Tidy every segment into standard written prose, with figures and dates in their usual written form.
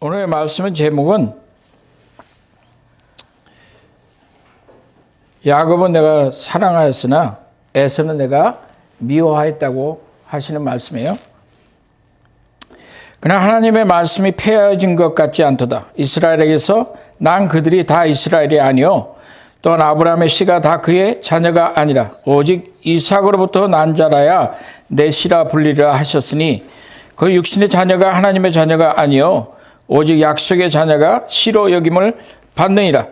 오늘의 말씀의 제목은 야곱은 내가 사랑하였으나 에서는 내가 미워하였다고 하시는 말씀이에요. 그러나 하나님의 말씀이 폐하여진 것 같지 않도다. 이스라엘에게서 난 그들이 다 이스라엘이 아니요 또한 아브라함의 씨가 다 그의 자녀가 아니라 오직 이삭으로부터 난 자라야 내 씨라 불리라 하셨으니 그 육신의 자녀가 하나님의 자녀가 아니요 오직 약속의 자녀가 씨로 여김을 받느니라.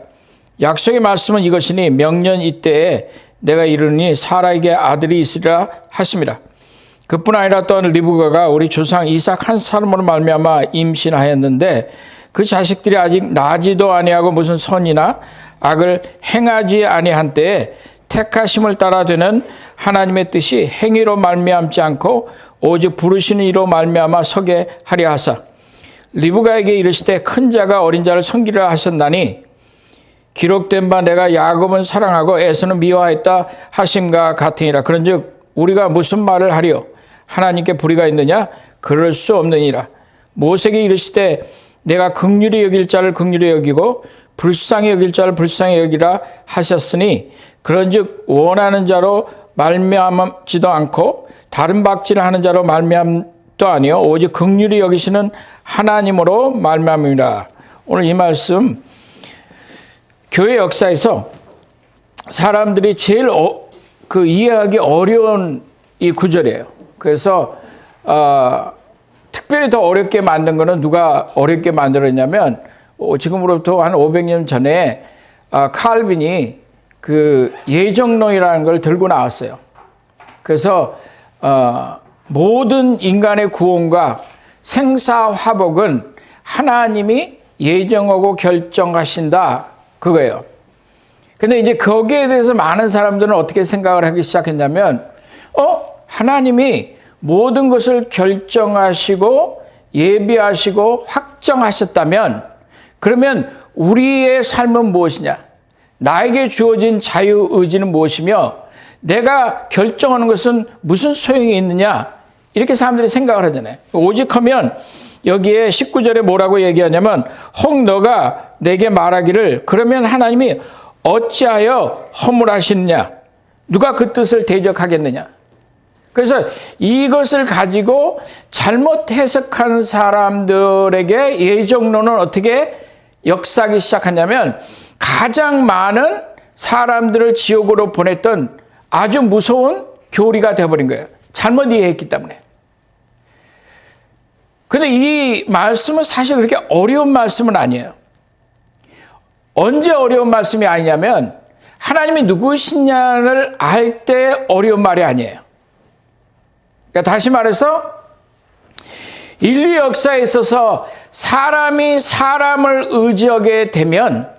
약속의 말씀은 이것이니 명년 이때에 내가 이르니 사라에게 아들이 있으리라 하심이라. 그뿐 아니라 또한 리브가가 우리 조상 이삭 한 사람으로 말미암아 임신하였는데 그 자식들이 아직 나지도 아니하고 무슨 선이나 악을 행하지 아니한 때에 택하심을 따라 되는 하나님의 뜻이 행위로 말미암지 않고 오직 부르시는 이로 말미암아 서게 하려 하사 리브가에게 이르시되 큰 자가 어린 자를 섬기라 하셨나니 기록된 바 내가 야곱은 사랑하고 에서는 미워하였다 하심과 같으니라. 그런즉 우리가 무슨 말을 하리요? 하나님께 불의가 있느냐? 그럴 수 없느니라. 모세에게 이르시되 내가 긍휼히 여길 자를 긍휼히 여기고 불쌍히 여길 자를 불쌍히 여기라 하셨으니 그런즉 원하는 자로 말미암지도 않고 다른 박질을 하는 자로 말미암도 아니요 오직 긍휼히 여기시는 하나님으로 말미암이라. 오늘 이 말씀 교회 역사에서 사람들이 제일 이해하기 어려운 이 구절이에요. 그래서 특별히 더 어렵게 만든 거는 누가 어렵게 만들었냐면 지금으로부터 한 500년 전에 칼빈이 그 예정론이라는 걸 들고 나왔어요. 그래서 모든 인간의 구원과 생사화복은 하나님이 예정하고 결정하신다 그거예요. 근데 이제 거기에 대해서 많은 사람들은 어떻게 생각을 하기 시작했냐면 하나님이 모든 것을 결정하시고 예비하시고 확정하셨다면 그러면 우리의 삶은 무엇이냐? 나에게 주어진 자유의지는 무엇이며 내가 결정하는 것은 무슨 소용이 있느냐? 이렇게 사람들이 생각을 하잖아요. 오직 하면 여기에 19절에 뭐라고 얘기하냐면 혹 너가 내게 말하기를 그러면 하나님이 어찌하여 허물하시느냐? 누가 그 뜻을 대적하겠느냐? 그래서 이것을 가지고 잘못 해석한 사람들에게 예정론은 어떻게 역사하기 시작하냐면 가장 많은 사람들을 지옥으로 보냈던 아주 무서운 교리가 되어버린 거예요. 잘못 이해했기 때문에. 근데 이 말씀은 사실 그렇게 어려운 말씀은 아니에요. 언제 어려운 말씀이 아니냐면 하나님이 누구시냐를 알 때 어려운 말이 아니에요. 그러니까 다시 말해서 인류 역사에 있어서 사람이 사람을 의지하게 되면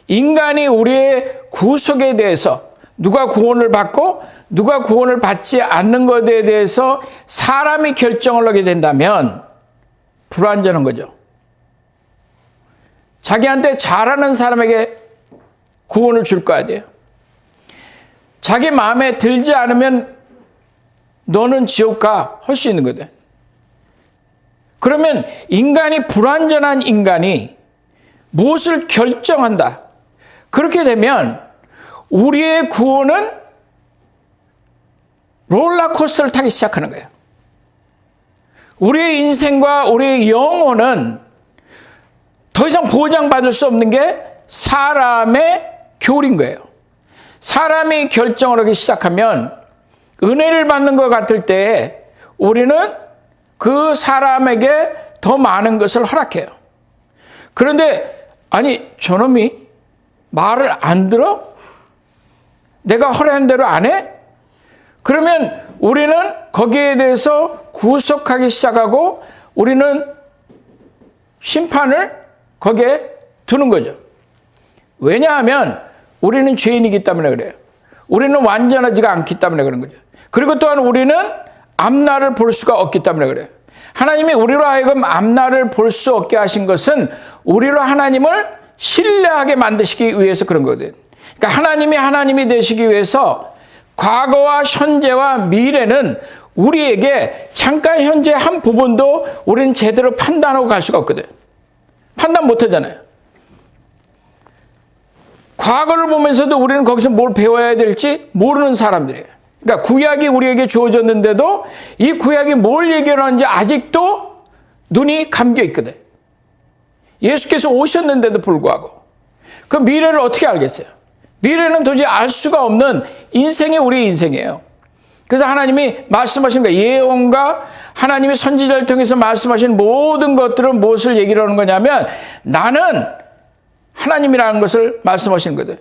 인간이 우리의 구속에 대해서 누가 구원을 받고 누가 구원을 받지 않는 것에 대해서 사람이 결정을 하게 된다면 불완전한 거죠. 자기한테 잘하는 사람에게 구원을 줄 거야 돼요. 자기 마음에 들지 않으면 너는 지옥 가 할 수 있는 거든. 그러면 인간이 불완전한 인간이 무엇을 결정한다. 그렇게 되면 우리의 구원은 롤러코스터를 타기 시작하는 거예요. 우리의 인생과 우리의 영혼은 더 이상 보장받을 수 없는 게 사람의 교리인 거예요. 사람이 결정을 하기 시작하면 은혜를 받는 것 같을 때 우리는 그 사람에게 더 많은 것을 허락해요. 그런데 아니 저놈이 말을 안 들어? 내가 허락한 대로 안 해? 그러면 우리는 거기에 대해서 구속하기 시작하고 우리는 심판을 거기에 두는 거죠. 왜냐하면 우리는 죄인이기 때문에 그래요. 우리는 완전하지가 않기 때문에 그런 거죠. 그리고 또한 우리는 앞날을 볼 수가 없기 때문에 그래요. 하나님이 우리로 하여금 앞날을 볼 수 없게 하신 것은 우리로 하나님을 신뢰하게 만드시기 위해서 그런 거거든요. 그러니까 하나님이 하나님이 되시기 위해서 과거와 현재와 미래는 우리에게 잠깐 현재 한 부분도 우리는 제대로 판단하고 갈 수가 없거든. 판단 못 하잖아요. 과거를 보면서도 우리는 거기서 뭘 배워야 될지 모르는 사람들이에요. 그러니까 구약이 우리에게 주어졌는데도 이 구약이 뭘 얘기하는지 아직도 눈이 감겨 있거든. 예수께서 오셨는데도 불구하고 그 미래를 어떻게 알겠어요? 미래는 도저히 알 수가 없는 인생이 우리의 인생이에요. 그래서 하나님이 말씀하신 거예요. 예언과 하나님의 선지자를 통해서 말씀하신 모든 것들은 무엇을 얘기를 하는 거냐면 나는 하나님이라는 것을 말씀하시는 거거든.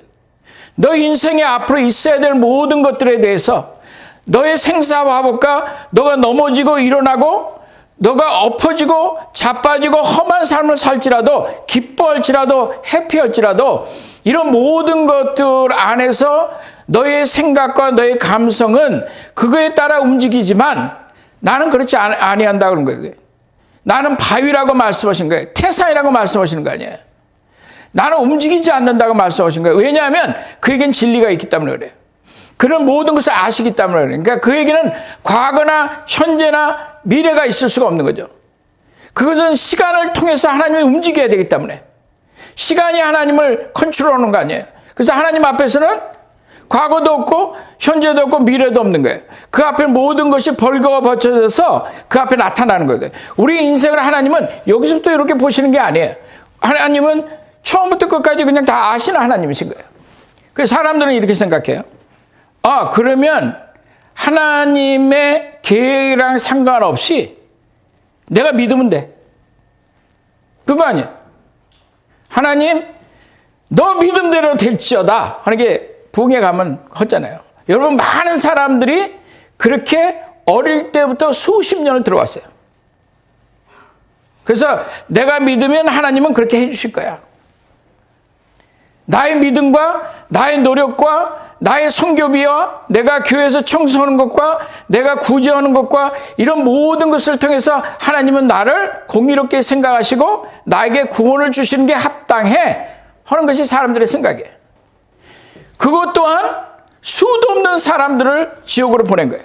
너 인생에 앞으로 있어야 될 모든 것들에 대해서 너의 생사화복과 너가 넘어지고 일어나고 너가 엎어지고 자빠지고 험한 삶을 살지라도 기뻐할지라도 해피할지라도 이런 모든 것들 안에서 너의 생각과 너의 감성은 그거에 따라 움직이지만 나는 그렇지 아니한다 그런 거예요. 나는 바위라고 말씀하신 거예요. 태산이라고 말씀하시는 거 아니에요. 나는 움직이지 않는다고 말씀하신 거예요. 왜냐하면 그에겐 진리가 있기 때문에 그래요. 그런 모든 것을 아시기 때문에 그래요. 그러니까 그에게는 과거나 현재나 미래가 있을 수가 없는 거죠. 그것은 시간을 통해서 하나님이 움직여야 되기 때문에 시간이 하나님을 컨트롤하는 거 아니에요. 그래서 하나님 앞에서는 과거도 없고 현재도 없고 미래도 없는 거예요. 그 앞에 모든 것이 벌거워 버쳐져서 그 앞에 나타나는 거예요. 우리 인생을 하나님은 여기서부터 이렇게 보시는 게 아니에요. 하나님은 처음부터 끝까지 그냥 다 아시는 하나님이신 거예요. 그래서 사람들은 이렇게 생각해요. 아, 그러면 하나님의 계획이랑 상관없이 내가 믿으면 돼. 그거 아니에요. 하나님, 너 믿음대로 될지어다 하는 게 부흥회 가면 하잖아요. 여러분, 많은 사람들이 그렇게 어릴 때부터 수십 년을 들어왔어요. 그래서 내가 믿으면 하나님은 그렇게 해주실 거야. 나의 믿음과 나의 노력과 나의 선교비와 내가 교회에서 청소하는 것과 내가 구제하는 것과 이런 모든 것을 통해서 하나님은 나를 공의롭게 생각하시고 나에게 구원을 주시는 게 합당해 하는 것이 사람들의 생각이에요. 그것 또한 수도 없는 사람들을 지옥으로 보낸 거예요.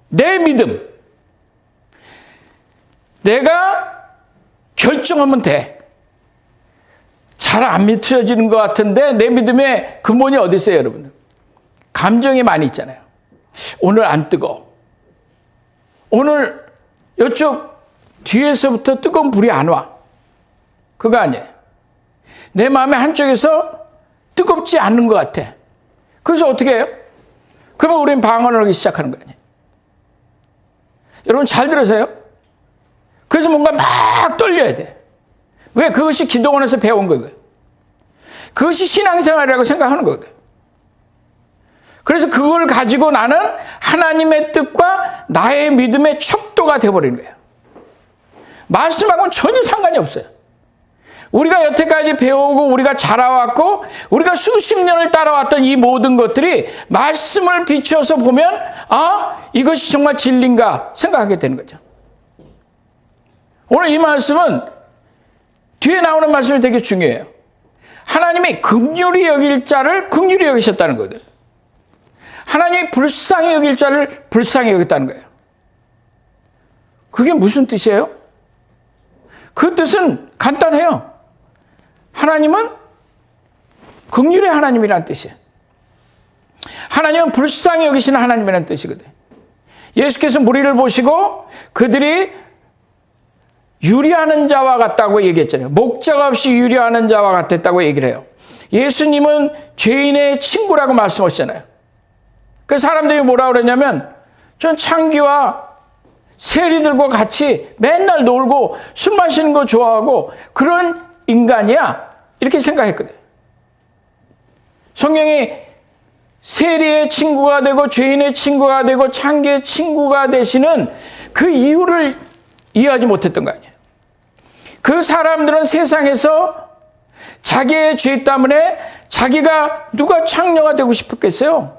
내 믿음. 내가 결정하면 돼. 잘 안 믿어지는 것 같은데 내 믿음의 근본이 어디 있어요, 여러분? 감정이 많이 있잖아요. 오늘 안 뜨거. 오늘 이쪽 뒤에서부터 뜨거운 불이 안 와. 그거 아니에요. 내 마음의 한쪽에서 뜨겁지 않는 것 같아. 그래서 어떻게 해요? 그러면 우리는 방언을 하기 시작하는 거 아니에요. 여러분 잘 들으세요. 그래서 뭔가 막 떨려야 돼. 왜? 그것이 기도원에서 배운 거거든. 그것이 신앙생활이라고 생각하는 거거든. 그래서 그걸 가지고 나는 하나님의 뜻과 나의 믿음의 척도가 되어버리는 거예요. 말씀하고는 전혀 상관이 없어요. 우리가 여태까지 배우고 우리가 자라왔고 우리가 수십 년을 따라왔던 이 모든 것들이 말씀을 비추어서 보면 아, 이것이 정말 진리인가 생각하게 되는 거죠. 오늘 이 말씀은 뒤에 나오는 말씀이 되게 중요해요. 하나님이 긍휼히 여길 자를 긍휼히 여기셨다는 거거든요. 하나님이 불쌍히 여길 자를 불쌍히 여겼다는 거예요. 그게 무슨 뜻이에요? 그 뜻은 간단해요. 하나님은 긍휼의 하나님이라는 뜻이에요. 하나님은 불쌍히 여기시는 하나님이라는 뜻이거든요. 예수께서 무리를 보시고 그들이 유리하는 자와 같다고 얘기했잖아요. 목적 없이 유리하는 자와 같았다고 얘기를 해요. 예수님은 죄인의 친구라고 말씀하셨잖아요. 그 사람들이 뭐라고 그러냐면 전 창기와 세리들과 같이 맨날 놀고 술 마시는 거 좋아하고 그런 인간이야 이렇게 생각했거든요. 성경이 세리의 친구가 되고 죄인의 친구가 되고 창기의 친구가 되시는 그 이유를 이해하지 못했던 거 아니에요. 그 사람들은 세상에서 자기의 죄 때문에 자기가 누가 창녀가 되고 싶었겠어요?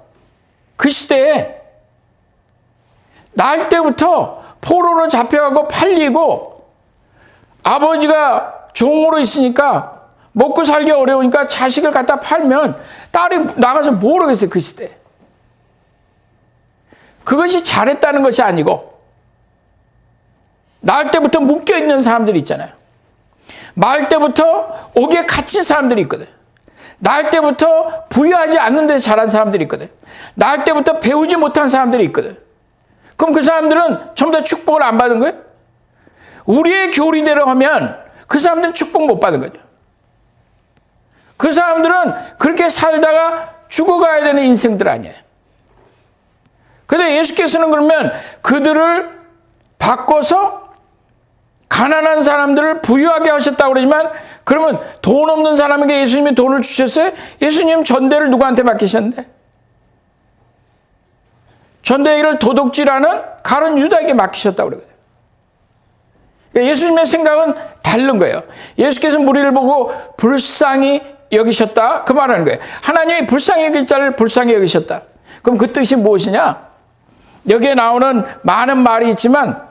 그 시대에 날 때부터 포로로 잡혀가고 팔리고 아버지가 종으로 있으니까 먹고 살기 어려우니까 자식을 갖다 팔면 딸이 나가서 뭘 하겠어요, 그 시대에. 그것이 잘했다는 것이 아니고 날 때부터 묶여있는 사람들이 있잖아요. 말 때부터 옥에 갇힌 사람들이 있거든. 날 때부터 부유하지 않는 데서 자란 사람들이 있거든. 날 때부터 배우지 못한 사람들이 있거든. 그럼 그 사람들은 전부 다 축복을 안 받은 거예요? 우리의 교리대로 하면 그 사람들은 축복 못 받은 거죠. 그 사람들은 그렇게 살다가 죽어가야 되는 인생들 아니에요. 그런데 예수께서는 그러면 그들을 바꿔서 가난한 사람들을 부유하게 하셨다고 그러지만, 그러면 돈 없는 사람에게 예수님이 돈을 주셨어요? 예수님 전대를 누구한테 맡기셨는데? 전대일을 도둑질하는 가룟 유다에게 맡기셨다고 그러거든요. 그러니까 예수님의 생각은 다른 거예요. 예수께서 무리를 보고 불쌍히 여기셨다, 그 말하는 거예요. 하나님이 불쌍히 여길 자를 불쌍히 여기셨다. 그럼 그 뜻이 무엇이냐? 여기에 나오는 많은 말이 있지만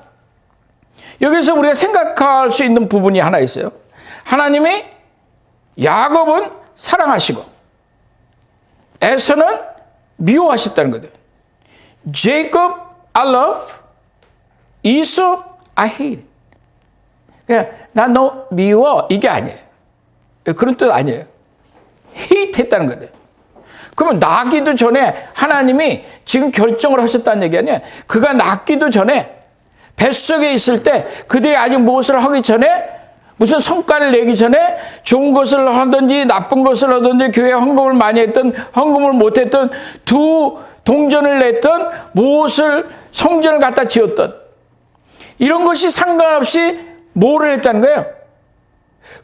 여기서 우리가 생각할 수 있는 부분이 하나 있어요. 하나님이 야곱은 사랑하시고 에서는 미워하셨다는 거예요. Jacob I love, Esau I hate. 그냥 난 너 미워, 이게 아니에요. 그런 뜻 아니에요. hate 했다는 거예요. 그러면 낳기도 전에 하나님이 지금 결정을 하셨다는 얘기 아니에요. 그가 낳기도 전에 뱃속에 있을 때 그들이 아직 무엇을 하기 전에, 무슨 성과를 내기 전에 좋은 것을 하든지 나쁜 것을 하든지 교회에 헌금을 많이 했던 헌금을 못했던, 두 동전을 냈던, 무엇을 성전을 갖다 지었던, 이런 것이 상관없이 뭐를 했다는 거예요?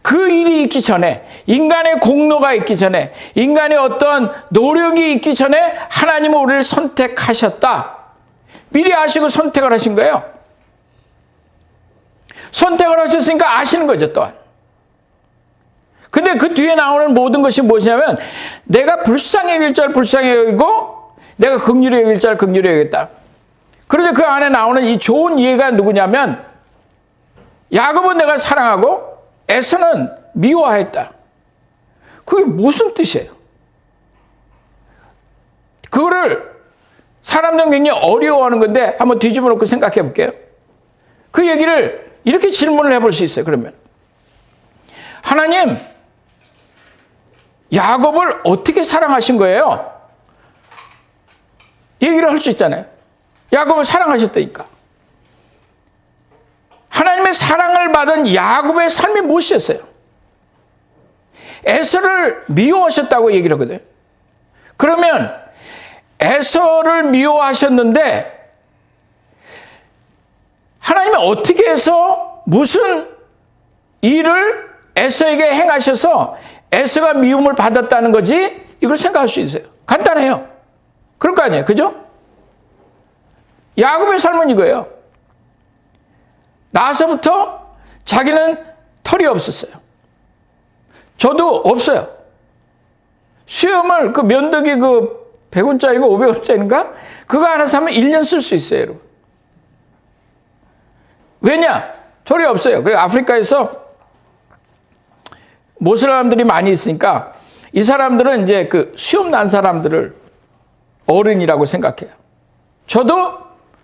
그 일이 있기 전에, 인간의 공로가 있기 전에, 인간의 어떤 노력이 있기 전에 하나님은 우리를 선택하셨다. 미리 아시고 선택을 하신 거예요. 선택을 하셨으니까 아시는 거죠, 또한. 근데 그 뒤에 나오는 모든 것이 무엇이냐면, 내가 불쌍히 여길 자를 불쌍히 여기고 내가 긍휼히 여길 자를 긍휼히 여기겠다. 그런데 그 안에 나오는 이 좋은 이해가 누구냐면, 야곱은 내가 사랑하고 에서는 미워했다. 그게 무슨 뜻이에요? 그거를 사람들은 굉장히 어려워하는 건데 한번 뒤집어 놓고 생각해 볼게요. 그 얘기를 이렇게 질문을 해볼 수 있어요. 그러면 하나님, 야곱을 어떻게 사랑하신 거예요? 얘기를 할 수 있잖아요. 야곱을 사랑하셨다니까. 하나님의 사랑을 받은 야곱의 삶이 무엇이었어요? 에서를 미워하셨다고 얘기를 하거든요. 그러면 에서를 미워하셨는데 하나님이 어떻게 해서 무슨 일을 에서에게 행하셔서 에서가 미움을 받았다는 거지? 이걸 생각할 수 있어요. 간단해요. 그럴 거 아니에요. 그죠? 야곱의 삶은 이거예요. 나서부터 자기는 털이 없었어요. 저도 없어요. 수염을 그 면도기 그 100원짜리가 500원짜리인가? 그거 하나 사면 1년 쓸 수 있어요, 여러분. 왜냐? 털이 없어요. 그리고 아프리카에서 모슬람들이 많이 있으니까 이 사람들은 이제 그 수염 난 사람들을 어른이라고 생각해요. 저도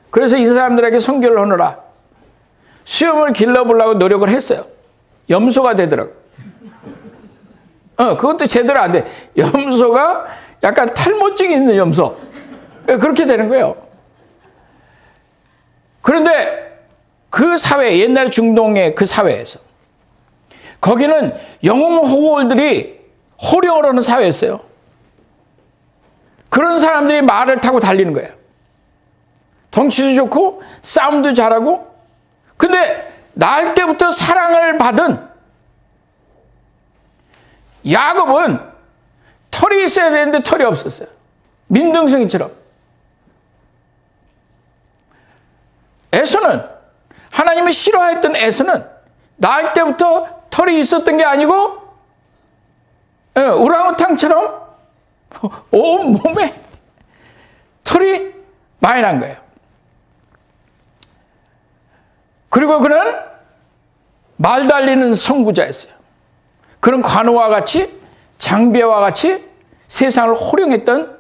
그래서 이 사람들에게 선교를 하느라 수염을 길러보려고 노력을 했어요. 염소가 되더라고요. 그것도 제대로 안 돼. 염소가 약간 탈모증이 있는 염소. 그렇게 되는 거예요. 그런데 그 사회, 옛날 중동의 그 사회에서 거기는 영웅 호월들이 호령을 하는 사회였어요. 그런 사람들이 말을 타고 달리는 거예요. 덩치도 좋고 싸움도 잘하고. 근데 날 때부터 사랑을 받은 야곱은 털이 있어야 되는데 털이 없었어요. 민둥성이처럼. 에서는, 하나님이 싫어했던 에서는 날 때부터 털이 있었던 게 아니고 우랑우탕처럼 온 몸에 털이 많이 난 거예요. 그리고 그는 말 달리는 선구자였어요. 그런 관우와 같이, 장비와 같이 세상을 호령했던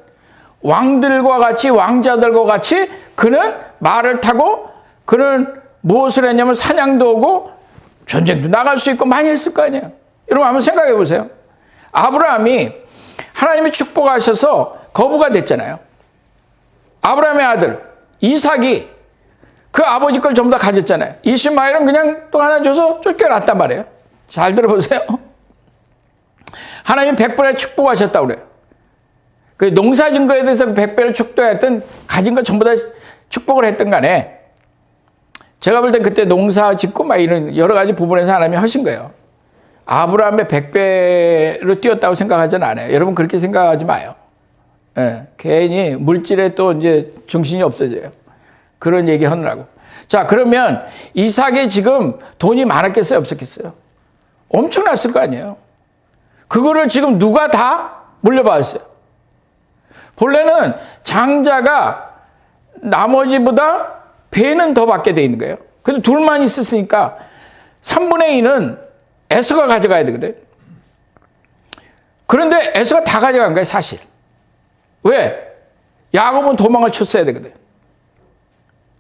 왕들과 같이, 왕자들과 같이 그는 말을 타고, 그는 무엇을 했냐면 사냥도 오고 전쟁도 나갈 수 있고 많이 했을 거 아니에요. 여러분 한번 생각해 보세요. 아브라함이 하나님이 축복하셔서 거부가 됐잖아요. 아브라함의 아들 이삭이 그 아버지 걸 전부 다 가졌잖아요. 이스마엘은 그냥 또 하나 줘서 쫓겨났단 말이에요. 잘 들어보세요. 하나님이 100번의 축복하셨다고 그래요. 그 농사 진 거에 대해서 100배를 축복했던 가진 거 전부 다 축복을 했던 간에 제가 볼 땐 그때 농사 짓고 막 이런 여러 가지 부분에서 하나님이 하신 거예요. 아브라함의 100배로 뛰었다고 생각하지는 않아요. 여러분 그렇게 생각하지 마요. 예, 괜히 물질에 또 이제 정신이 없어져요. 그런 얘기 하느라고. 자, 그러면 이삭이 지금 돈이 많았겠어요? 없었겠어요? 엄청났을 거 아니에요? 그거를 지금 누가 다 물려받았어요? 본래는 장자가 나머지보다 배는 더 받게 돼 있는 거예요. 근데 둘만 있었으니까 3분의 2는 에서가 가져가야 되거든. 그런데 에서가 다 가져간 거예요, 사실. 왜? 야곱은 도망을 쳤어야 되거든.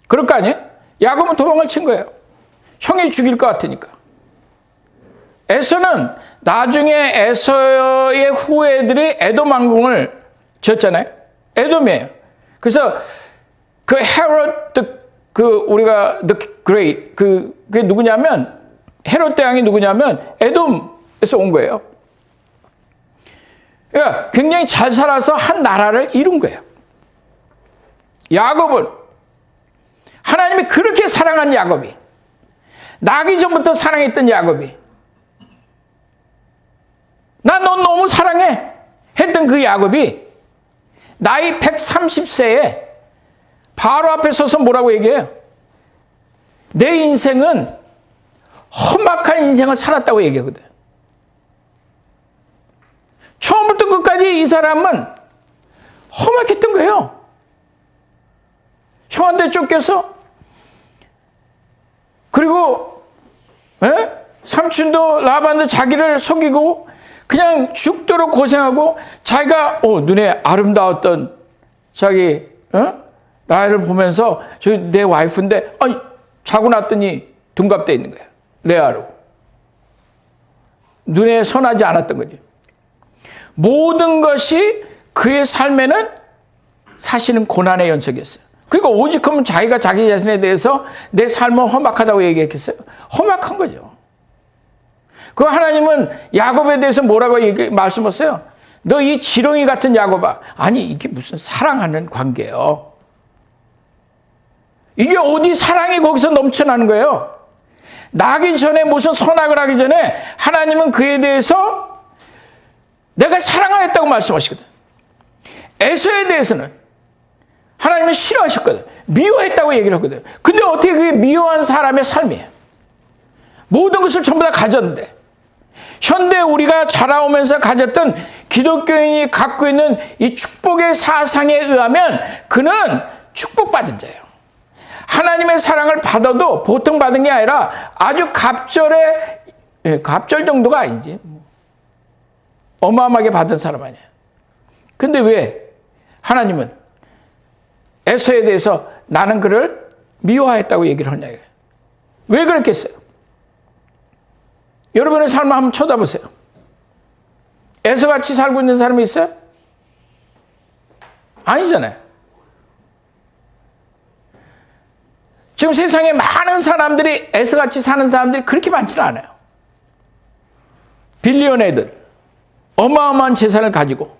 그럴 거 아니에요? 야곱은 도망을 친 거예요. 형이 죽일 것 같으니까. 에서는 나중에 에서의 후예들이 에돔 왕궁을 지었잖아요. 에돔이에요. 그래서 그 헤롯 우리가 the great 그게 누구냐면 헤롯 대왕이 누구냐면 에돔에서 온 거예요. 그러니까 굉장히 잘 살아서 한 나라를 이룬 거예요. 야곱은 하나님이 그렇게 사랑한 야곱이, 나기 전부터 사랑했던 야곱이, 나 너 너무 사랑해 했던 그 야곱이 나이 130세에 바로 앞에 서서 뭐라고 얘기해요? 내 인생은 험악한 인생을 살았다고 얘기하거든. 처음부터 끝까지 이 사람은 험악했던 거예요. 형한테 쫓겨서, 그리고 삼촌도 라반도 자기를 속이고 그냥 죽도록 고생하고, 자기가 눈에 아름다웠던 자기 나이를 보면서 저기 내 와이프인데 자고 났더니 둔갑돼 있는 거야. 레아로. 눈에 선하지 않았던 거지. 모든 것이 그의 삶에는 사실은 고난의 연속이었어요. 그러니까 오직하면 자기가 자기 자신에 대해서 내 삶은 험악하다고 얘기했겠어요? 험악한 거죠. 그 하나님은 야곱에 대해서 뭐라고 말씀하세요? 너 이 지렁이 같은 야곱아. 아니 이게 무슨 사랑하는 관계예요. 이게 어디 사랑이 거기서 넘쳐나는 거예요. 나기 전에 무슨 선악을 하기 전에 하나님은 그에 대해서 내가 사랑하였다고 말씀하시거든. 에서에 대해서는 하나님은 싫어하셨거든. 미워했다고 얘기를 하거든. 근데 어떻게 그게 미워한 사람의 삶이에요. 모든 것을 전부 다 가졌는데, 현대 우리가 자라오면서 가졌던 기독교인이 갖고 있는 이 축복의 사상에 의하면 그는 축복받은 자예요. 하나님의 사랑을 받아도 보통 받은 게 아니라 아주 갑절 정도가 아니지. 어마어마하게 받은 사람 아니에요. 근데 왜 하나님은 에서에 대해서 나는 그를 미워했다고 얘기를 하냐. 왜 그랬겠어요? 여러분의 삶을 한번 쳐다보세요. 에서같이 살고 있는 사람이 있어요? 아니잖아요. 지금 세상에 많은 사람들이 에서같이 사는 사람들이 그렇게 많지는 않아요. 빌리언애들, 어마어마한 재산을 가지고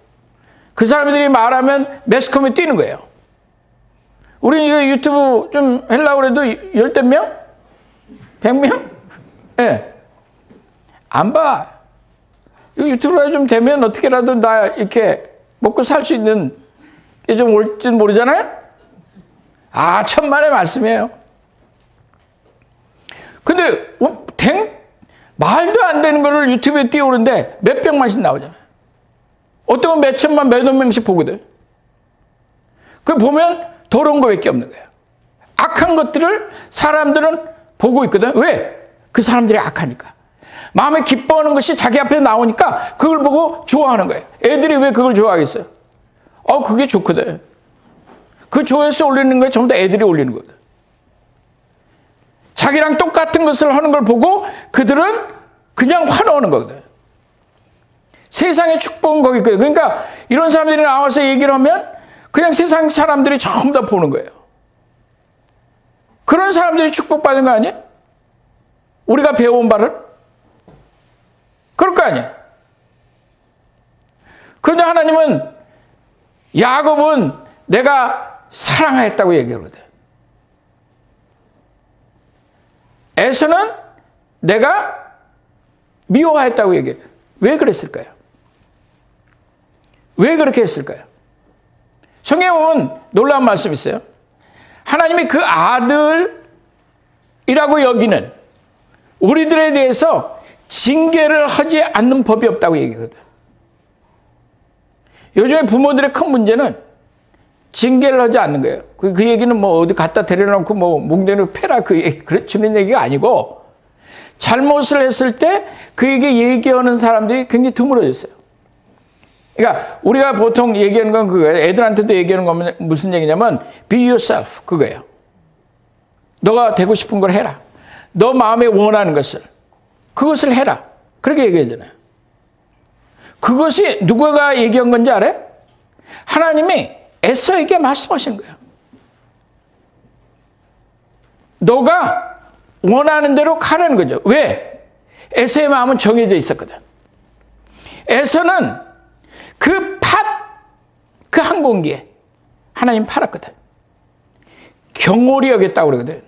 그 사람들이 말하면 매스컴에 뛰는 거예요. 우리 이거 유튜브 좀 하려고 해도 10몇 명? 100명? 예. 네. 안 봐. 이거 유튜브가 좀 되면 어떻게라도 나 이렇게 먹고 살 수 있는 게 좀 올지는 모르잖아요? 천만의 말씀이에요. 근데 말도 안 되는 거를 유튜브에 띄우는데 몇백 만씩 나오잖아요. 어떤 건 몇 천만, 몇억 명씩 보거든. 그 보면 더러운 거밖에 없는 거예요. 악한 것들을 사람들은 보고 있거든. 왜? 그 사람들이 악하니까. 마음에 기뻐하는 것이 자기 앞에 나오니까 그걸 보고 좋아하는 거예요. 애들이 왜 그걸 좋아하겠어요? 그게 좋거든. 그 조회수 올리는 거에 전부 다 애들이 올리는 거거든. 자기랑 똑같은 것을 하는 걸 보고 그들은 그냥 화나오는 거거든. 세상의 축복은 거기 있거든. 그러니까 이런 사람들이 나와서 얘기를 하면 그냥 세상 사람들이 전부 다 보는 거예요. 그런 사람들이 축복받은 거 아니에요? 우리가 배워온 바를? 그럴 거 아니에요? 그런데 하나님은 야곱은 내가 사랑하였다고 얘기하거든. 에서는 내가 미워하였다고 얘기해. 왜 그랬을까요? 왜 그렇게 했을까요? 성경에 보면 놀라운 말씀이 있어요. 하나님이 그 아들이라고 여기는 우리들에 대해서 징계를 하지 않는 법이 없다고 얘기하거든. 요즘에 부모들의 큰 문제는 징계를 하지 않는 거예요. 그 얘기는 뭐 어디 갖다 데려놓고 뭐 몽둥이로 패라 그 얘기, 주는 얘기가 아니고 잘못을 했을 때 그에게 얘기하는 사람들이 굉장히 드물어졌어요. 그러니까 우리가 보통 얘기하는 건 그거예요. 애들한테도 얘기하는 건 무슨 얘기냐면 be yourself 그거예요. 너가 되고 싶은 걸 해라. 너 마음에 원하는 것을 그것을 해라. 그렇게 얘기하잖아요. 그것이 누가 얘기한 건지 알아요? 하나님이 에서에게 말씀하신 거예요. 너가 원하는 대로 가라는 거죠. 왜? 에서의 마음은 정해져 있었거든. 에서는 그 한 공기에 하나님 팔았거든. 경홀히 여겼다고 그러거든.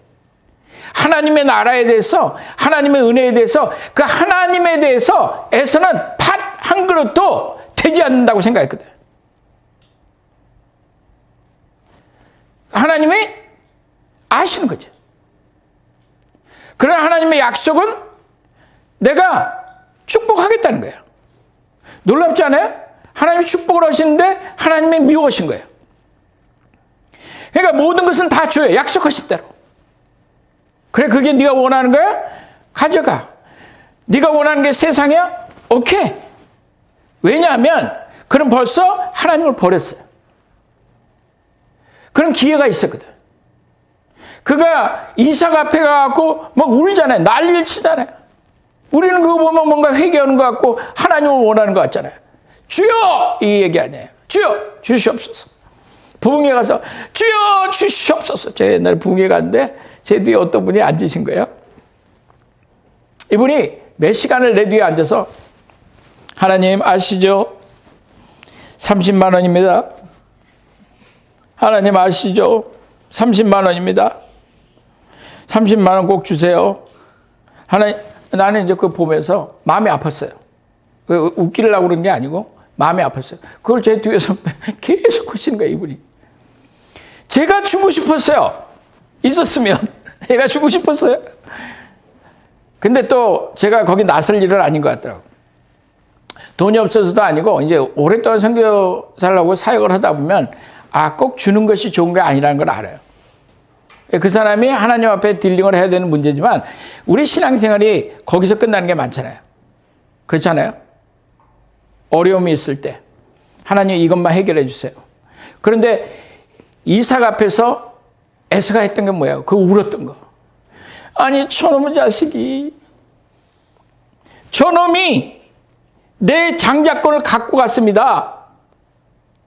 하나님의 나라에 대해서, 하나님의 은혜에 대해서, 그 하나님에 대해서 에서는 팥 한 그릇도 되지 않는다고 생각했거든. 하나님이 아시는 거죠. 그러나 하나님의 약속은 내가 축복하겠다는 거예요. 놀랍지 않아요? 하나님이 축복을 하시는데 하나님이 미워하신 거예요. 그러니까 모든 것은 다 줘요. 약속하신 대로. 그래, 그게 네가 원하는 거야? 가져가. 네가 원하는 게 세상이야? 오케이. 왜냐하면 그는 벌써 하나님을 버렸어요. 그런 기회가 있었거든. 그가 이삭 앞에 가갖고 막 울잖아요. 난리를 치잖아요. 우리는 그거 보면 뭔가 회개하는 것 같고 하나님을 원하는 것 같잖아요. 주여! 이 얘기 아니에요. 주여! 주시옵소서. 부흥회 가서 주여! 주시옵소서. 제가 옛날에 부흥회 갔는데 제 뒤에 어떤 분이 앉으신 거예요. 이분이 몇 시간을 내 뒤에 앉아서 하나님 아시죠? 30만 원입니다. 하나님 아시죠? 30만 원입니다. 30만 원 꼭 주세요. 하나님, 나는 이제 그거 보면서 마음이 아팠어요. 웃기려고 그런 게 아니고 마음이 아팠어요. 그걸 제 뒤에서 계속 하시는 거예요, 이분이. 제가 주고 싶었어요. 있었으면. 제가 주고 싶었어요. 근데 또 제가 거기 나설 일은 아닌 것 같더라고요. 돈이 없어서도 아니고 이제 오랫동안 선교사라고 사역을 하다 보면 꼭 주는 것이 좋은 게 아니라는 걸 알아요. 그 사람이 하나님 앞에 딜링을 해야 되는 문제지만 우리 신앙생활이 거기서 끝나는 게 많잖아요. 그렇잖아요. 어려움이 있을 때 하나님 이것만 해결해 주세요. 그런데 이삭 앞에서 에서가 했던 게 뭐예요? 그 울었던 거. 아니 저놈의 자식이 저놈이 내 장자권을 갖고 갔습니다.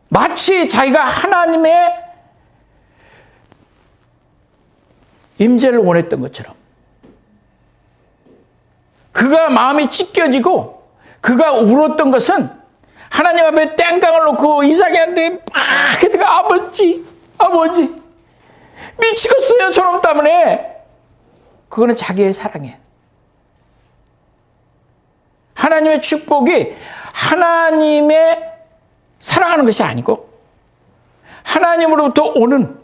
마치 자기가 하나님의 임재를 원했던 것처럼. 그가 마음이 찢겨지고 그가 울었던 것은 하나님 앞에 땡깡을 놓고 이삭한테 막 그가 아버지 미치겠어요 저놈 때문에. 그거는 자기의 사랑이에요. 하나님의 축복이 하나님의 사랑하는 것이 아니고 하나님으로부터 오는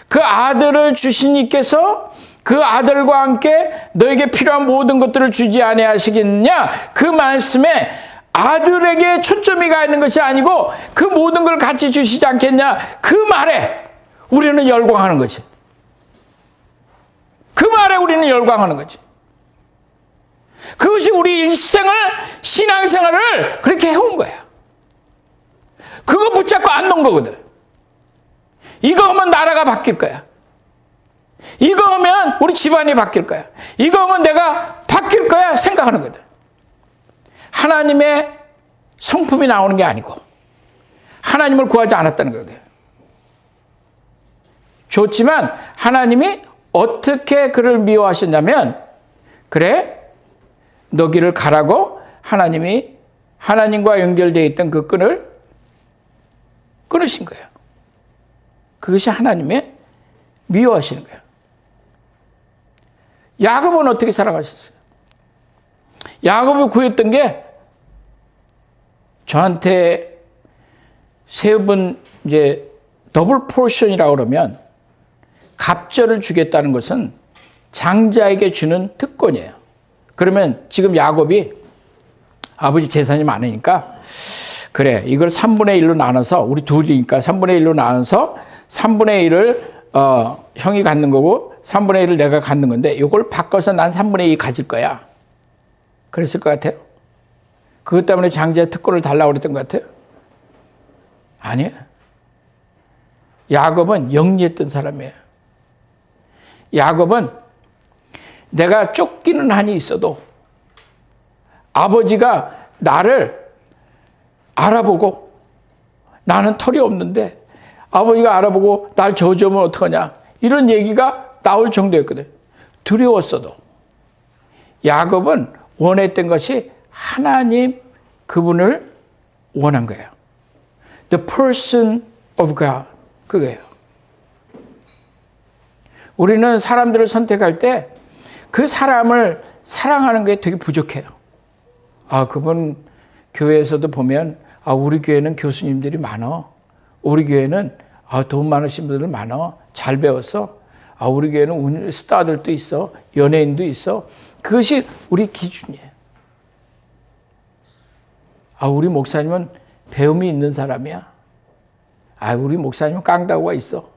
그 아들을 주신 이께서 그 아들과 함께 너에게 필요한 모든 것들을 주지 아니하시겠느냐. 그 말씀에 아들에게 초점이 가 있는 것이 아니고 그 모든 걸 같이 주시지 않겠냐. 그 말에 우리는 열광하는 거지. 그 말에 우리는 열광하는 거지. 그것이 우리 일생을, 신앙생활을 그렇게 해온 거야. 그거 붙잡고 안 놓은 거거든. 이거 하면 나라가 바뀔 거야. 이거 하면 우리 집안이 바뀔 거야. 이거 하면 내가 바뀔 거야 생각하는 거다. 하나님의 성품이 나오는 게 아니고 하나님을 구하지 않았다는 거거든. 좋지만 하나님이 어떻게 그를 미워하셨냐면, 그래, 너 길을 가라고 하나님이 하나님과 연결되어 있던 그 끈을 끊으신 거예요. 그것이 하나님의 미워하시는 거예요. 야곱은 어떻게 살아가셨어요? 야곱이 구했던 게, 저한테 세 번 이제 더블 포션이라고 그러면 갑절을 주겠다는 것은 장자에게 주는 특권이에요. 그러면 지금 야곱이 아버지 재산이 많으니까, 그래, 이걸 3분의 1로 나눠서, 우리 둘이니까 3분의 1로 나눠서 3분의 1을 형이 갖는 거고 3분의 1을 내가 갖는 건데, 이걸 바꿔서 난 3분의 2 가질 거야. 그랬을 것 같아요? 그것 때문에 장자의 특권을 달라고 그랬던 것 같아요? 아니에요. 야곱은 영리했던 사람이에요. 야곱은 내가 쫓기는 한이 있어도 아버지가 나를 알아보고, 나는 털이 없는데 아버지가 알아보고 날 저주하면 어떡하냐, 이런 얘기가 나올 정도였거든. 두려웠어도. 야곱은 원했던 것이 하나님 그분을 원한 거예요. The person of God. 그거예요. 우리는 사람들을 선택할 때 그 사람을 사랑하는 게 되게 부족해요. 아, 그분 교회에서도 보면, 아, 우리 교회는 교수님들이 많아. 우리 교회는 돈 많으신 분들 많아. 잘 배웠어. 아, 우리 교회는 스타들도 있어. 연예인도 있어. 그것이 우리 기준이에요. 아, 우리 목사님은 배움이 있는 사람이야. 아, 우리 목사님은 깡다구가 있어.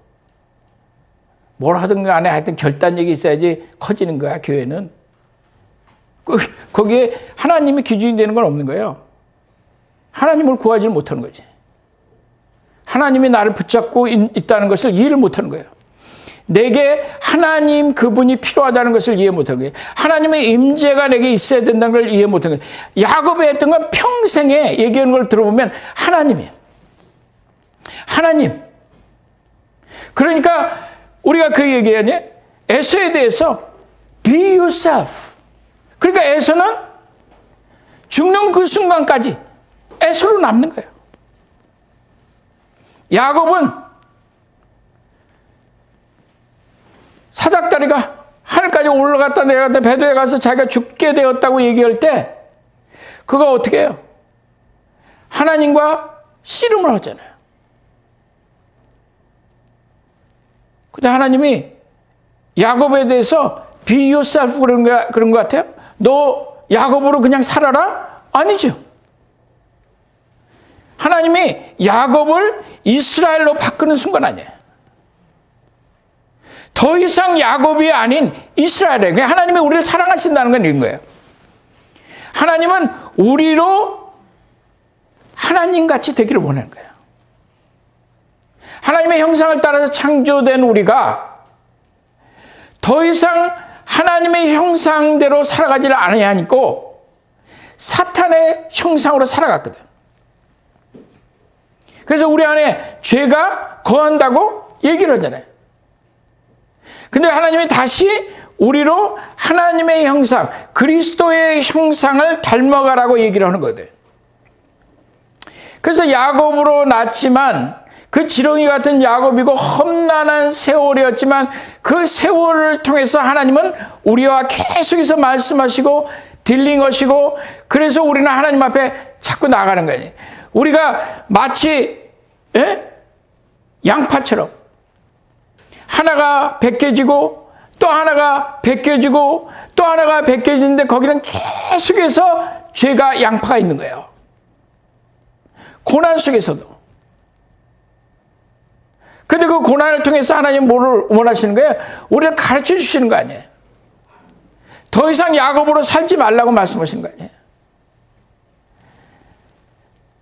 뭘 하든 간에 하여튼 결단력이 있어야지 커지는 거야, 교회는. 거기에 하나님이 기준이 되는 건 없는 거예요. 하나님을 구하지 못하는 거지. 하나님이 나를 붙잡고 있다는 것을 이해를 못하는 거예요. 내게 하나님 그분이 필요하다는 것을 이해 못하는 거예요. 하나님의 임재가 내게 있어야 된다는 걸 이해 못하는 거예요. 야곱이 했던 건 평생에 얘기하는 걸 들어보면 하나님이에요. 하나님. 그러니까 우리가 그 얘기하냐? 에서에 대해서 be yourself. 그러니까 에서는 죽는 그 순간까지 에서로 남는 거예요. 야곱은 사닥다리가 하늘까지 올라갔다 내려갔다 베드로에 가서 자기가 죽게 되었다고 얘기할 때 그거 어떻게 해요? 하나님과 씨름을 하잖아요. 근데 하나님이 야곱에 대해서 be yourself 그런 것 같아요? 너 야곱으로 그냥 살아라? 아니죠. 하나님이 야곱을 이스라엘로 바꾸는 순간 아니에요. 더 이상 야곱이 아닌 이스라엘이에요. 하나님이 우리를 사랑하신다는 건 이런 거예요. 하나님은 우리로 하나님같이 되기를 원하는 거예요. 하나님의 형상을 따라서 창조된 우리가 더 이상 하나님의 형상대로 살아가지를 않아야 하니까 사탄의 형상으로 살아갔거든. 그래서 우리 안에 죄가 거한다고 얘기를 하잖아요. 근데 하나님이 다시 우리로 하나님의 형상, 그리스도의 형상을 닮아가라고 얘기를 하는 거거든. 그래서 야곱으로 낳았지만 그 지렁이 같은 야곱이고 험난한 세월이었지만 그 세월을 통해서 하나님은 우리와 계속해서 말씀하시고 딜링하시고, 그래서 우리는 하나님 앞에 자꾸 나가는 거예요. 우리가 마치 양파처럼 하나가 벗겨지고 또 하나가 벗겨지고 또 하나가 벗겨지는데 거기는 계속해서 죄가 양파가 있는 거예요. 고난 속에서도. 근데 그 고난을 통해서 하나님 뭐를 원하시는 거예요? 우리를 가르쳐 주시는 거 아니에요. 더 이상 야곱으로 살지 말라고 말씀하시는 거 아니에요.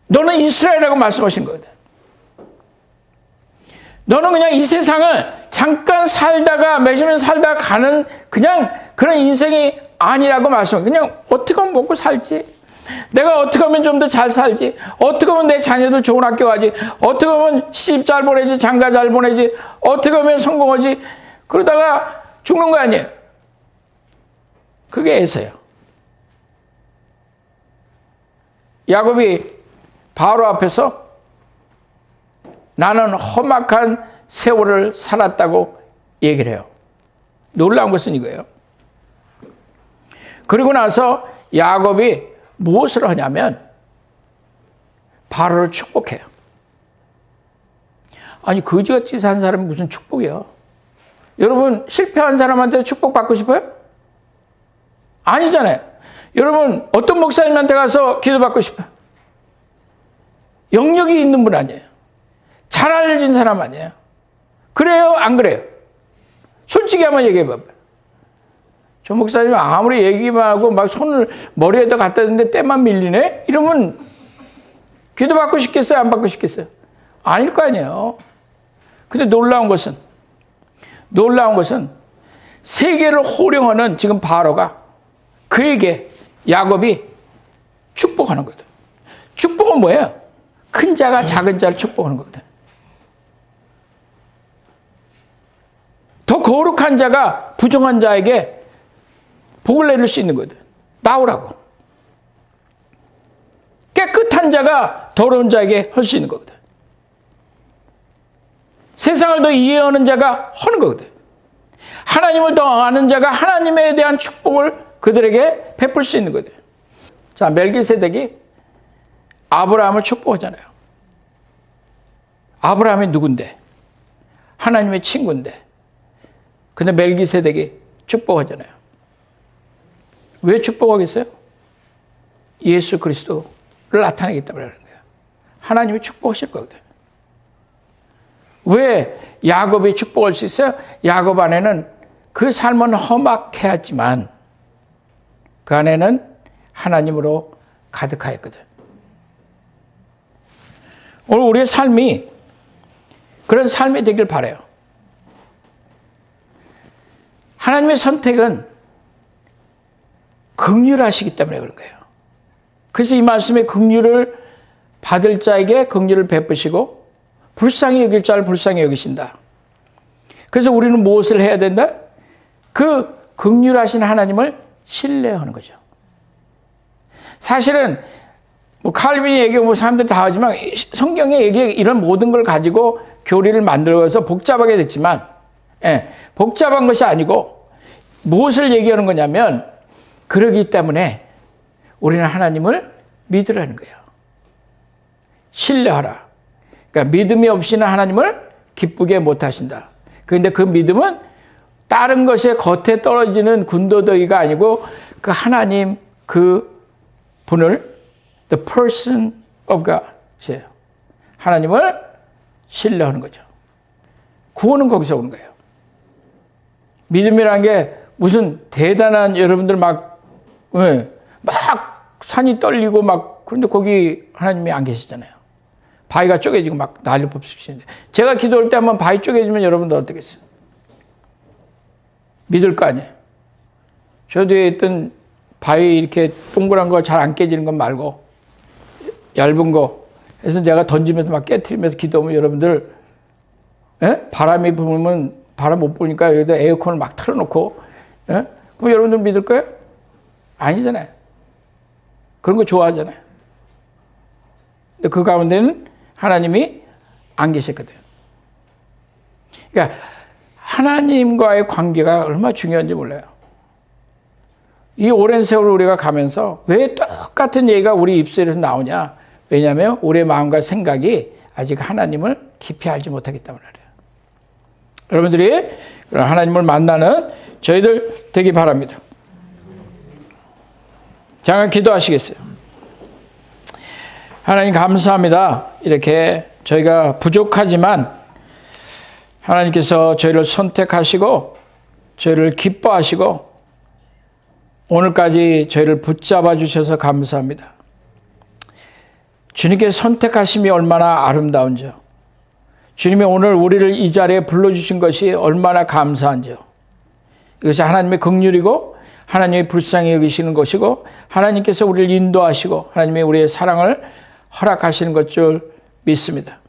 너는 이스라엘이라고 말씀하신 거거든. 너는 그냥 이 세상을 잠깐 살다가 몇십 년 살다가 가는 그냥 그런 인생이 아니라고 말씀해요. 그냥 어떻게 하면 먹고 살지? 내가 어떻게 하면 좀 더 잘 살지? 어떻게 하면 내 자녀들 좋은 학교 가지? 어떻게 하면 시집 잘 보내지? 장가 잘 보내지? 어떻게 하면 성공하지? 그러다가 죽는 거 아니에요. 그게 애서요. 야곱이 바로 앞에서 나는 험악한 세월을 살았다고 얘기를 해요. 놀라운 것은 이거예요. 그리고 나서 야곱이 무엇을 하냐면 바로를 축복해요. 아니 거지같이 산 사람이 무슨 축복이야? 여러분 실패한 사람한테 축복받고 싶어요? 아니잖아요. 여러분 어떤 목사님한테 가서 기도받고 싶어요? 영역이 있는 분 아니에요. 잘 알려진 사람 아니에요. 그래요? 안 그래요? 솔직히 한번 얘기해 봐봐요. 저 목사님 아무리 얘기만 하고 막 손을 머리에다 갖다 대는데 때만 밀리네? 이러면 기도받고 싶겠어요? 안 받고 싶겠어요? 아닐 거 아니에요. 근데 놀라운 것은 세계를 호령하는 지금 바로가 그에게 야곱이 축복하는 거거든. 축복은 뭐예요? 큰 자가 작은 자를 축복하는 거거든. 더 거룩한 자가 부정한 자에게 복을 내릴 수 있는 거거든. 나오라고. 깨끗한 자가 더러운 자에게 할 수 있는 거거든. 세상을 더 이해하는 자가 하는 거거든. 하나님을 더 아는 자가 하나님에 대한 축복을 그들에게 베풀 수 있는 거거든. 자, 멜기세덱이 아브라함을 축복하잖아요. 아브라함이 누군데? 하나님의 친구인데. 근데 멜기세덱이 축복하잖아요. 왜 축복하겠어요? 예수 그리스도를 나타내기 때문에 그러는 거예요. 하나님이 축복하실 거거든. 왜 야곱이 축복할 수 있어요? 야곱 안에는 그 삶은 험악해야지만 그 안에는 하나님으로 가득하였거든. 오늘 우리의 삶이 그런 삶이 되길 바라요. 하나님의 선택은 긍휼하시기 때문에 그런 거예요. 그래서 이 말씀에 긍휼을 받을 자에게 긍휼을 베푸시고 불쌍히 여길 자를 불쌍히 여기신다. 그래서 우리는 무엇을 해야 된다? 그 긍휼하신 하나님을 신뢰하는 거죠. 사실은 뭐 칼빈이 얘기하고 뭐 사람들이 다 하지만 성경에 얘기 이런 모든 걸 가지고 교리를 만들어서 복잡하게 됐지만 복잡한 것이 아니고 무엇을 얘기하는 거냐면 그러기 때문에 우리는 하나님을 믿으라는 거예요. 신뢰하라. 그러니까 믿음이 없이는 하나님을 기쁘게 못하신다. 그런데 그 믿음은 다른 것에 겉에 떨어지는 군더더기가 아니고 그 하나님 그 분을 The person of God이에요. 하나님을 신뢰하는 거죠. 구원은 거기서 오는 거예요. 믿음이라는 게 무슨 대단한 여러분들 막 산이 떨리고 막 그런데 거기 하나님이 안 계시잖아요. 바위가 쪼개지고 막 난리 법석이신데 제가 기도할 때 한번 바위 쪼개지면 여러분들 어떻겠어요? 믿을 거 아니에요. 저 뒤에 있던 바위 이렇게 동그란 거 잘 안 깨지는 것 말고 얇은 거 해서 제가 던지면서 막 깨트리면서 기도하면 여러분들 바람이 불면 바람 못 부니까 여기다 에어컨을 막 틀어놓고 그럼 여러분들 믿을 거예요? 아니잖아요. 그런 거 좋아하잖아요. 근데 그 가운데는 하나님이 안 계셨거든요. 그러니까 하나님과의 관계가 얼마나 중요한지 몰라요. 이 오랜 세월을 우리가 가면서 왜 똑같은 얘기가 우리 입술에서 나오냐? 왜냐하면 우리의 마음과 생각이 아직 하나님을 깊이 알지 못하기 때문에 그래요. 여러분들이 하나님을 만나는 저희들 되기 바랍니다. 잠깐 기도하시겠어요? 하나님 감사합니다. 이렇게 저희가 부족하지만 하나님께서 저희를 선택하시고 저희를 기뻐하시고 오늘까지 저희를 붙잡아 주셔서 감사합니다. 주님께 선택하심이 얼마나 아름다운지요. 주님이 오늘 우리를 이 자리에 불러주신 것이 얼마나 감사한지요. 이것이 하나님의 긍휼이고 하나님의 불쌍히 여기시는 것이고 하나님께서 우리를 인도하시고 하나님의 우리의 사랑을 허락하시는 것 줄 믿습니다.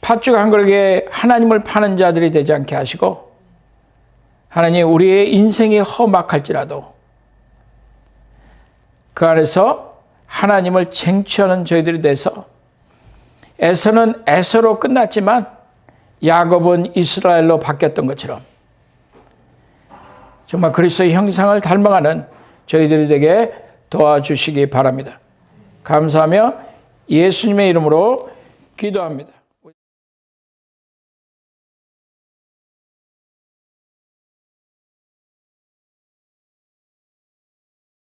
팥죽 한 그릇에 하나님을 파는 자들이 되지 않게 하시고 하나님 우리의 인생이 험악할지라도 그 안에서 하나님을 쟁취하는 저희들이 돼서 에서는 에서로 끝났지만 야곱은 이스라엘로 바뀌었던 것처럼 정말 그리스도의 형상을 닮아가는 저희들이 되게 도와주시기 바랍니다. 감사하며 예수님의 이름으로 기도합니다.